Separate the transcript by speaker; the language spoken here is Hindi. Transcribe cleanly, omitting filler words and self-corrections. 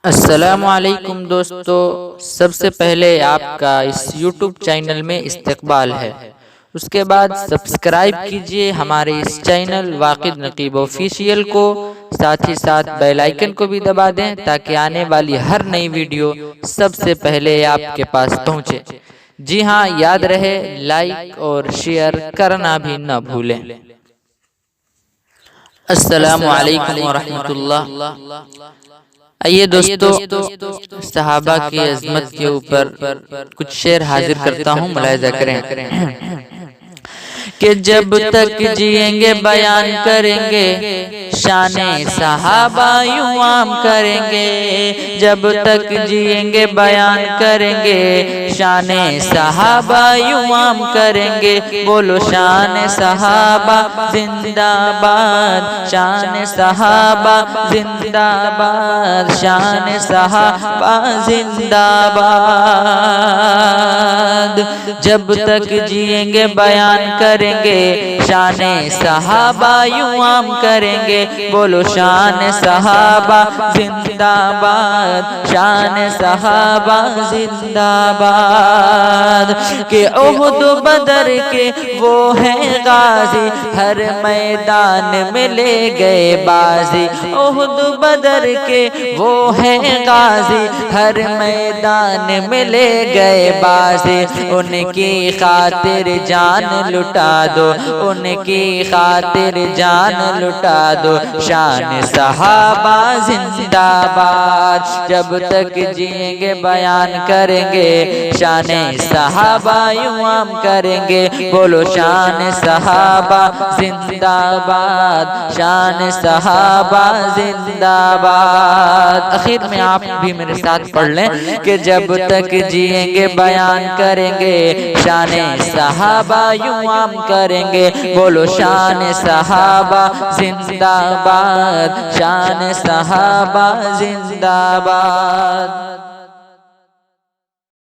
Speaker 1: अस्सलामुअलैकुम दोस्तों, सबसे पहले आपका इस YouTube चैनल में इस्तकबाल है। उसके बाद सब्सक्राइब कीजिए हमारे इस चैनल वाकिद नकीब ऑफिशियल को। साथ ही साथ बेल आइकन को भी दबा दें ताकि आने वाली हर नई वीडियो सबसे पहले आपके पास पहुंचे। जी हाँ, याद रहे लाइक और शेयर करना भी न भूलें। अस्सलामुअलैकुम वरहमतुल्लाह। आइए दोस्तों, सहाबा की अजमत के ऊपर कुछ शेर हाजिर करता हूँ, मुलाहिजा करें कि जब तक जिएंगे बयान करेंगे शाने सहाबा यूं आम करेंगे। जब तक जिएंगे बयान करेंगे शाने सहाबा यूं आम करेंगे। बोलो शान सहाबा जिंदाबाद, शान सहाबा जिंदाबाद, शान सहाबा जिंदाबाद। जब तक जिएंगे बयान करेंगे शाने सहाबा यूं आम करेंगे। बोलो शान सहाबा जिंदाबाद, शान सहाबा जिंदाबाद। के ओहद बदर के वो हैं गाजी, हर मैदान में ले गए बाजी। ओहद बदर के वो हैं गाजी, हर मैदान में ले गए बाजी। उनकी खातिर जान लुटा दो, उनकी खातिर जान लुटा दो। शान सहाबा जिंदाबाद। जब तक जिएंगे बयान करेंगे शान सहाबा यूं आम करेंगे। बोलो शान सहाबा जिंदाबाद, शान सहाबा जिंदाबाद। आखिर में आप भी मेरे साथ पढ़ लें कि जब तक जिएंगे बयान करेंगे शान सहाबा यूं आम करेंगे। बोलो शान सहाबा जिंदाबाद, शान सहाबा जिंदाबाद।